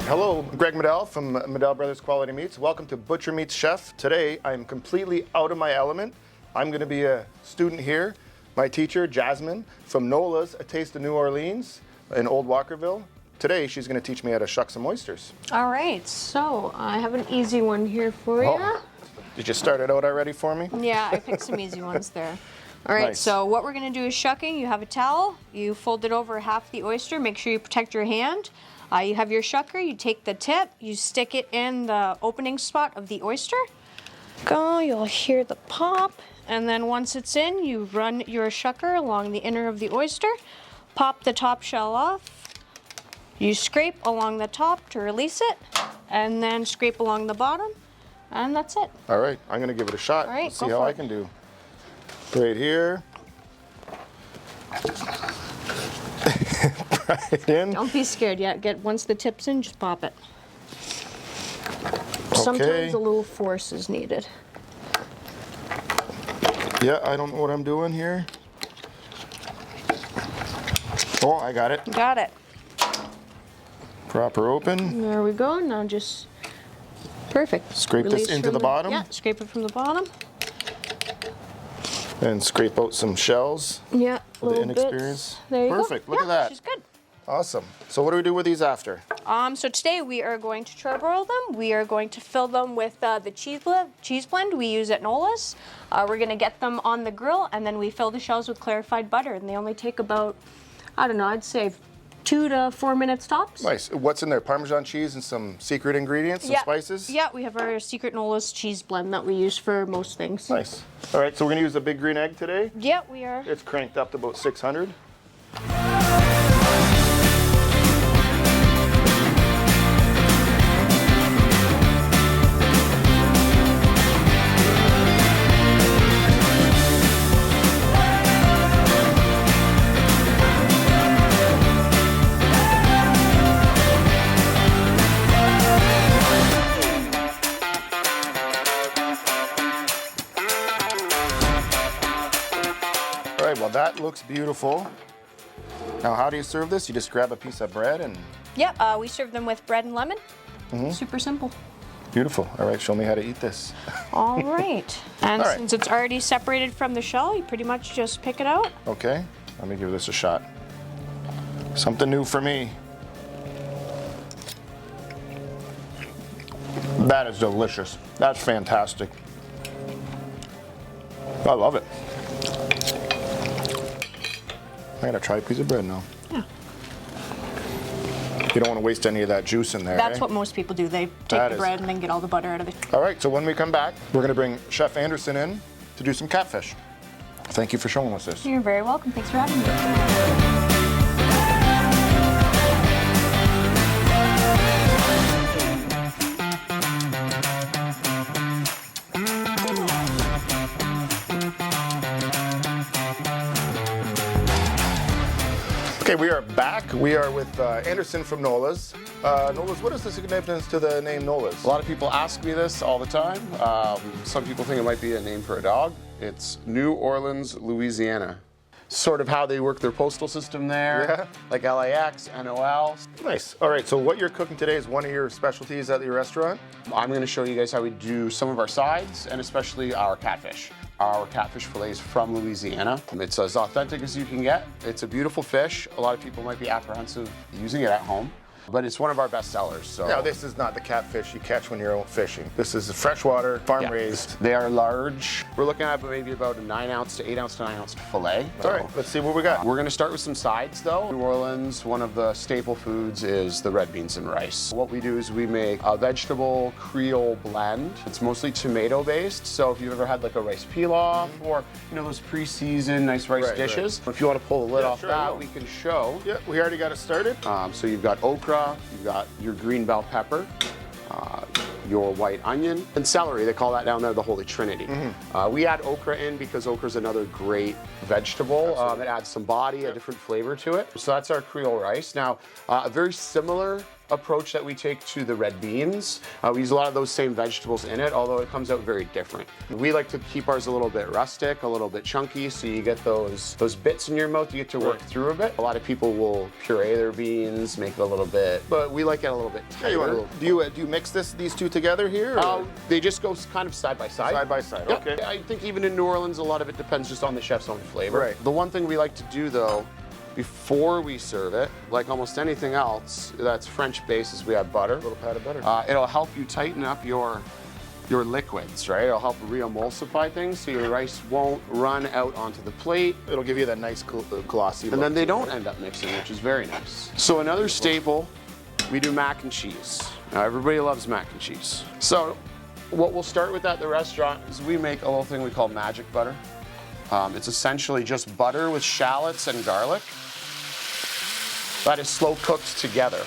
Hello, Greg Medell from Medell Brothers Quality Meats. Welcome to Butcher Meats Chef. Today, I'm completely out of my element. I'm going to be a student here. My teacher, Jasmine, from Nolas, A Taste of New Orleans in Old Walkerville. Today, she's going to teach me how to shuck some oysters. All right, so I have an easy one here for you. Oh, did you start it out already for me? Yeah, I picked some easy ones there. All right, Nice. So what we're going to do is shucking. You have a towel. You fold it over half the oyster. Make sure you protect your hand. You have your shucker, you take the tip, you stick it in the opening spot of the oyster. Go, you'll hear the pop, and then once it's in, you run your shucker along the inner of the oyster, pop the top shell off, you scrape along the top to release it, and then scrape along the bottom, and that's it. All right, I'm going to give it a shot. All right, See go how for I it. can do. Right here. Right in. Don't be scared yet. Once the tip's in, just pop it. Okay. Sometimes a little force is needed. Yeah, I don't know what I'm doing here. Oh, I got it. Got it. Proper open. There we go. Now just perfect. Scrape this Release into from the bottom? Yeah, scrape it from the bottom. And scrape out some shells. Yeah, For the little inexperience. bits. There you go. Perfect. Look Yeah, at that. She's good. Awesome. So what do we do with these after? So today we are going to charbroil them. We are going to fill them with the cheese blend we use at Nolas. We're going to get them on the grill, and then we fill the shells with clarified butter, and they only take about, I don't know, I'd say 2 to 4 minutes tops. Nice. What's in there? Parmesan cheese and some secret ingredients, some spices? Yeah, we have our secret Nolas cheese blend that we use for most things. Nice. All right, so we're going to use a big green egg today. Yeah, we are. It's cranked up to about 600. All right, well that looks beautiful. Now how do you serve this? You just grab a piece of bread and... Yep, we serve them with bread and lemon. Super simple. Beautiful. All right, show me how to eat this. All right. And All right. since it's already separated from the shell, you pretty much just pick it out. Okay, let me give this a shot. Something new for me. That is delicious. That's fantastic. I love it. I gotta try a piece of bread now. Yeah. You don't want to waste any of that juice in there. That's eh? what most people do. They take That the is- bread and then get all the butter out of it. All right, so when we come back, we're gonna bring Chef Anderson in to do some catfish. Thank you for showing us this. You're very welcome. Thanks for having me. Okay, we are back. We are with Anderson from Nolas. Nolas, what is the significance to the name Nolas? A lot of people ask me this all the time. Some people think it might be a name for a dog. It's New Orleans, Louisiana. Sort of how they work their postal system there, Yeah. like LAX, NOL. Nice. All right, so what you're cooking today is one of your specialties at your restaurant? I'm going to show you guys how we do some of our sides and especially our catfish. Our catfish fillets from Louisiana. It's as authentic as you can get. It's a beautiful fish. A lot of people might be apprehensive using it at home, but it's one of our best sellers. So. No, this is not the catfish you catch when you're out fishing. This is freshwater, farm Yeah. raised. They are large. We're looking at maybe about a 9 ounce to 8 ounce to 9 ounce fillet. All right, let's see what we got. We're gonna start with some sides though. New Orleans, one of the staple foods is the red beans and rice. What we do is we make a vegetable Creole blend. It's mostly tomato based, so if you've ever had like a rice pilaf or those pre-seasoned nice rice Right, dishes, if you want to pull the lid Yeah, off sure, I that, will. we can show. Yeah, we already got it started. So you've got okra, you've got your green bell pepper, your white onion, and celery. They call that down there the Holy Trinity. We add okra in because okra is another great vegetable. It adds some body, a different flavor to it. So that's our Creole rice. Now, a very similar approach that we take to the red beans. We use a lot of those same vegetables in it, although it comes out very different. We like to keep ours a little bit rustic, a little bit chunky, so you get those bits in your mouth you get to work through a bit. A lot of people will puree their beans, make it a little bit, but we like it a little bit tighter. Do you mix these two together here? They just go kind of side by side. Side by side, Yep. okay. I think even in New Orleans, a lot of it depends just on the chef's own flavor. Right. The one thing we like to do though, before we serve it, like almost anything else that's French based, is we add butter. A little pat of butter. It'll help you tighten up your liquids, right? It'll help re-emulsify things so your rice won't run out onto the plate. It'll give you that nice glossy look. And then they don't end up mixing, which is very nice. So another staple, we do mac and cheese. Now everybody loves mac and cheese. So what we'll start with at the restaurant is we make a little thing we call magic butter. It's essentially just butter with shallots and garlic that is slow cooked together.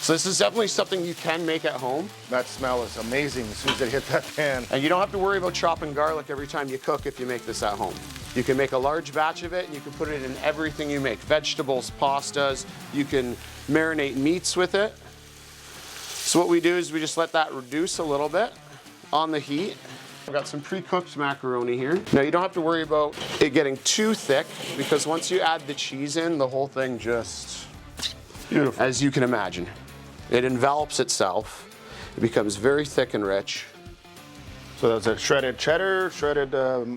So this is definitely something you can make at home. That smell is amazing as soon as it hit that pan. And you don't have to worry about chopping garlic every time you cook if you make this at home. You can make a large batch of it and you can put it in everything you make. Vegetables, pastas, you can marinate meats with it. So what we do is we just let that reduce a little bit on the heat. I've got some pre-cooked macaroni here. Now you don't have to worry about it getting too thick because once you add the cheese in, the whole thing just, Beautiful. as you can imagine, it envelops itself. It becomes very thick and rich. So that's a shredded cheddar, shredded...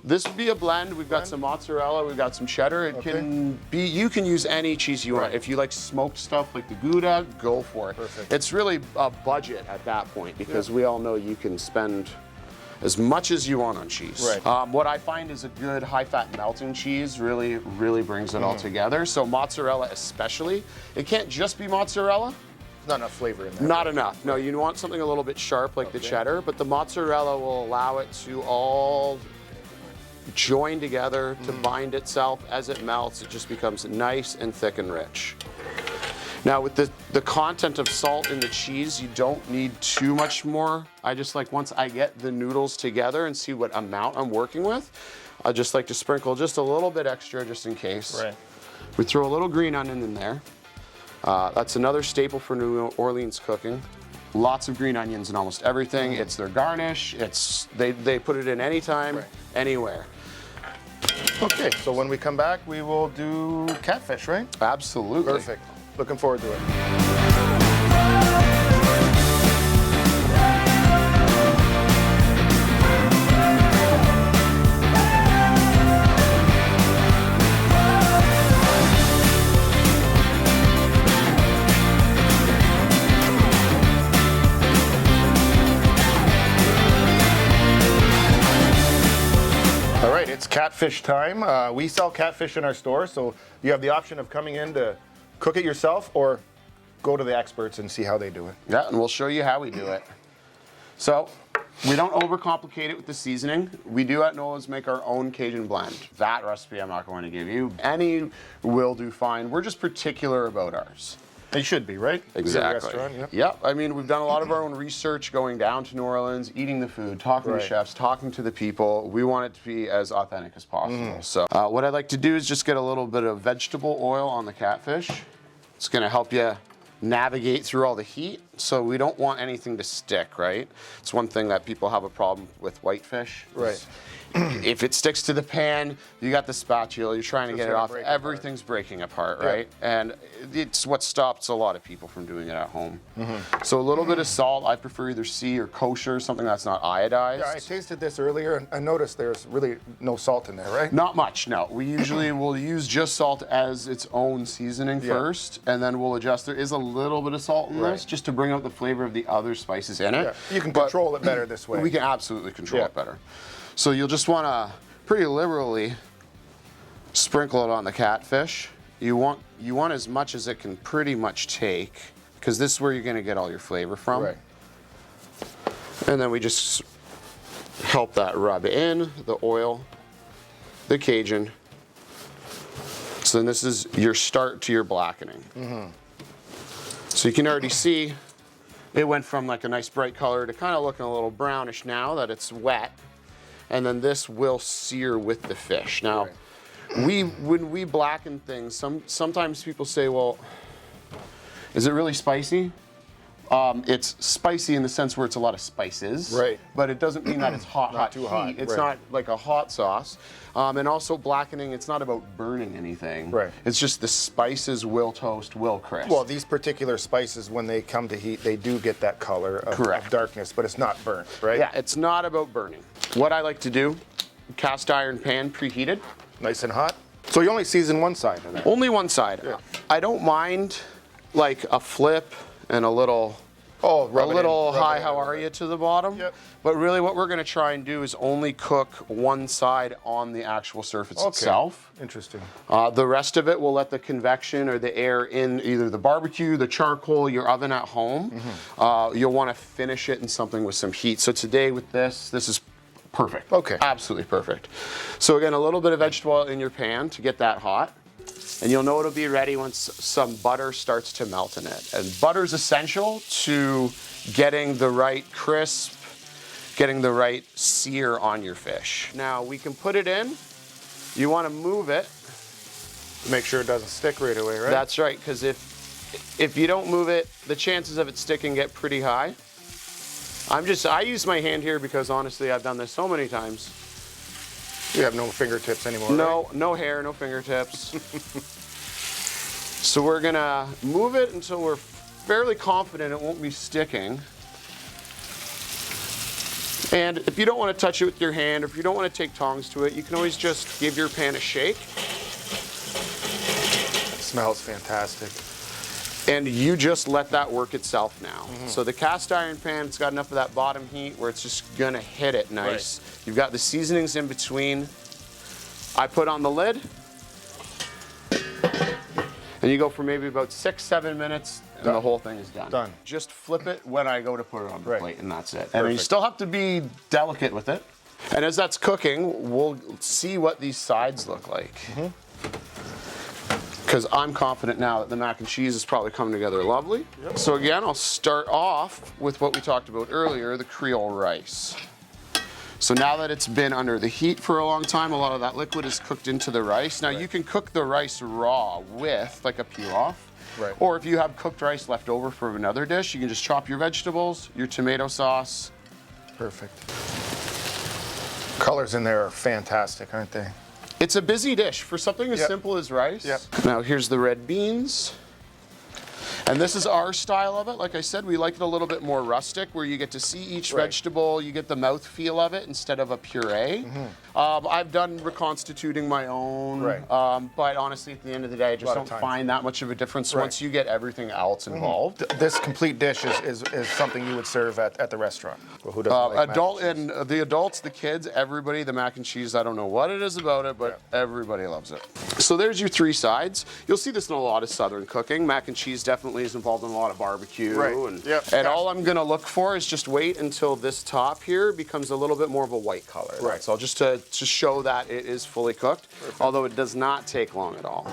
This would be a blend. We've got some mozzarella, we've got some cheddar. It can be, you can use any cheese you want. If you like smoked stuff like the Gouda, go for it. Perfect. It's really a budget at that point because we all know you can spend as much as you want on cheese. Right. What I find is a good high-fat melting cheese really brings it all together. So mozzarella especially. It can't just be mozzarella. Not enough flavor in there. Not enough. No, you want something a little bit sharp like the cheddar, but the mozzarella will allow it to all join together to bind itself. As it melts, it just becomes nice and thick and rich. Now with the content of salt in the cheese, you don't need too much more. I just like, once I get the noodles together and see what amount I'm working with, I just like to sprinkle just a little bit extra just in case. Right. We We throw a little green onion in there. That's another staple for New Orleans cooking. Lots of green onions in almost everything. It's their garnish. They put it in anytime, anywhere. Okay, so when we come back, we will do catfish, right? Absolutely. Perfect. Looking forward to it. All right, it's catfish time. We sell catfish in our store, so you have the option of coming in to cook it yourself or go to the experts and see how they do it. Yeah, and we'll show you how we do it. So, we don't overcomplicate it with the seasoning. We do at Nolas make our own Cajun blend. That recipe I'm not going to give you. Any will do fine. We're just particular about ours. They should be, right? Exactly. Restaurant, yep. Yep. I mean, we've done a lot of our own research going down to New Orleans, eating the food, talking to chefs, talking to the people. We want it to be as authentic as possible. So what I'd like to do is just get a little bit of vegetable oil on the catfish. It's going to help you navigate through all the heat. So we don't want anything to stick, right? It's one thing that people have a problem with whitefish. Right. If it sticks to the pan, you got the spatula, you're trying to get it off, everything's breaking apart, right? And it's what stops a lot of people from doing it at home. So a little bit of salt, I prefer either sea or kosher, something that's not iodized. Yeah, I tasted this earlier and I noticed there's really no salt in there, right? Not much, no. We usually will use just salt as its own seasoning first, and then we'll adjust. There is a little bit of salt in this just to bring out the flavor of the other spices in it. Yeah. You can control it better this way. We can absolutely control it better. So you'll just want to pretty liberally sprinkle it on the catfish. You want as much as it can pretty much take, because this is where you're going to get all your flavor from. Right. And then we just help that rub in, the oil, the Cajun. So then this is your start to your blackening. So you can already see it went from like a nice bright color to kind of looking a little brownish now that it's wet. And then this will sear with the fish. Now, when we blacken things, sometimes people say, well, is it really spicy? It's spicy in the sense where it's a lot of spices. Right. But it doesn't mean that it's hot too heat. hot, It's right. not like a hot sauce. And also blackening, it's not about burning anything. Right. It's just the spices will toast, will crisp. Well, these particular spices, when they come to heat, they do get that color of Correct. darkness, but it's not burnt, right? Yeah, it's not about burning. What I like to do, cast iron pan preheated. Nice and hot. So you only season one side of that? Only one side. Yeah. I don't mind like a flip and a little rub it in, rub hi, it in. how are you to the bottom. Yep. But really what we're gonna try and do is only cook one side on the actual surface itself. Interesting. The rest of it will let the convection or the air in either the barbecue, the charcoal, your oven at home. You'll wanna finish it in something with some heat. So today with this is perfect. Okay. Absolutely perfect. So again, a little bit of vegetable oil in your pan to get that hot. And you'll know it'll be ready once some butter starts to melt in it. And butter is essential to getting the right crisp, getting the right sear on your fish. Now we can put it in. You want to move it. Make sure it doesn't stick right away, right? That's right, because if you don't move it, the chances of it sticking get pretty high. I use my hand here because honestly I've done this so many times. You have no fingertips anymore, No, right? no hair, no fingertips. So we're gonna move it until we're fairly confident it won't be sticking. And if you don't want to touch it with your hand, or if you don't want to take tongs to it, you can always just give your pan a shake. It smells fantastic. And you just let that work itself now. So the cast iron pan, it's got enough of that bottom heat where it's just gonna hit it nice. Right. You've got the seasonings in between. I put on the lid. And you go for maybe about 6-7 minutes and the whole thing is done. Done. Just flip it when I go to put it on the Right. plate and that's it. And Perfect. you still have to be delicate with it. And as that's cooking, we'll see what these sides look like. Because I'm confident now that the mac and cheese is probably coming together lovely. Yep. So again, I'll start off with what we talked about earlier, the Creole rice. So now that it's been under the heat for a long time, a lot of that liquid is cooked into the rice. Now you can cook the rice raw with like a peel-off. Right. Or if you have cooked rice left over from another dish, you can just chop your vegetables, your tomato sauce. Perfect. Colors in there are fantastic, aren't they? It's a busy dish for something as Yep. simple as rice. Yep. Now here's the red beans. And this is our style of it. Like I said, we like it a little bit more rustic, where you get to see each Right. vegetable, you get the mouth feel of it instead of a puree. I've done reconstituting my own, Right. but honestly, at the end of the day, I just Lot of don't time. find that much of a difference Right. once you get everything else involved. This complete dish is something you would serve at the restaurant. Well, who doesn't like Adult mac and cheese? and the adults, the kids, everybody, the mac and cheese, I don't know what it is about it, but everybody loves it. So there's your three sides. You'll see this in a lot of Southern cooking. Mac and cheese definitely is involved in a lot of barbecue. Right. And, Yep. and all I'm gonna look for is just wait until this top here becomes a little bit more of a white color. Right. That's all, just to show that it is fully cooked, although it does not take long at all.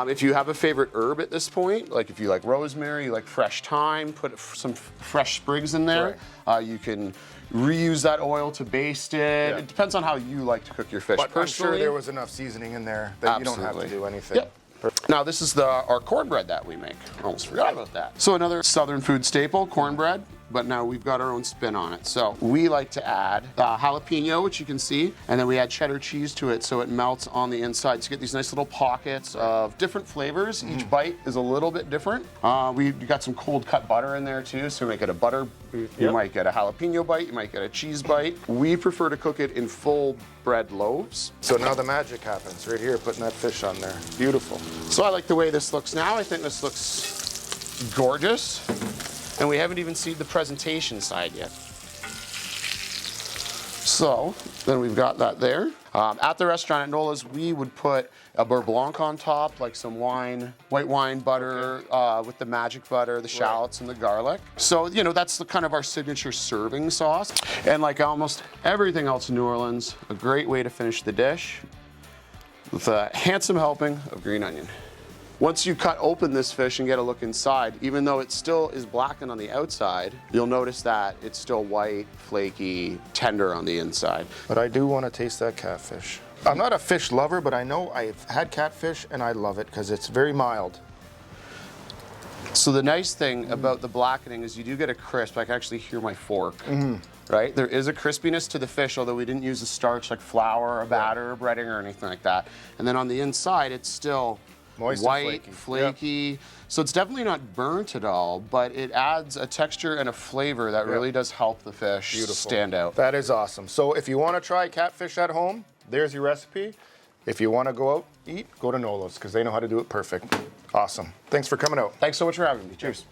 If you have a favorite herb at this point, like if you like rosemary, you like fresh thyme, put some fresh sprigs in there. You can reuse that oil to baste it. Yeah. It depends on how you like to cook your fish. But I'm Personally, sure there was enough seasoning in there that you don't have to Absolutely. do anything. Yep. Now this is our cornbread that we make. Almost forgot about that. So another Southern food staple, cornbread, but now we've got our own spin on it. So we like to add jalapeno, which you can see, and then we add cheddar cheese to it so it melts on the inside. So you get these nice little pockets of different flavors. Each bite is a little bit different. We got some cold cut butter in there too, so you might get a butter, you might get a jalapeno bite, you might get a cheese bite. We prefer to cook it in full bread loaves. So now the magic happens right here, putting that fish on there. Beautiful. So I like the way this looks now. I think this looks gorgeous. And we haven't even seen the presentation side yet. So then we've got that there. At the restaurant at Nolas, we would put a beurre blanc on top, like some wine, white wine butter with the magic butter, the shallots and the garlic. So, you know, that's the kind of our signature serving sauce. And like almost everything else in New Orleans, a great way to finish the dish with a handsome helping of green onion. Once you cut open this fish and get a look inside, even though it still is blackened on the outside, you'll notice that it's still white, flaky, tender on the inside. But I do want to taste that catfish. I'm not a fish lover, but I know I've had catfish and I love it because it's very mild. So the nice thing about the blackening is you do get a crisp. I can actually hear my fork, right? There is a crispiness to the fish, although we didn't use a starch like flour or batter or breading or anything like that. And then on the inside, it's still Moist and white, flaky. flaky. So it's definitely not burnt at all, but it adds a texture and a flavor that really does help the fish stand out. That is awesome. So if you want to try catfish at home, there's your recipe. If you want to go out, eat, go to Nolas because they know how to do it perfect. Awesome. Thanks for coming out. Thanks so much for having me. Cheers.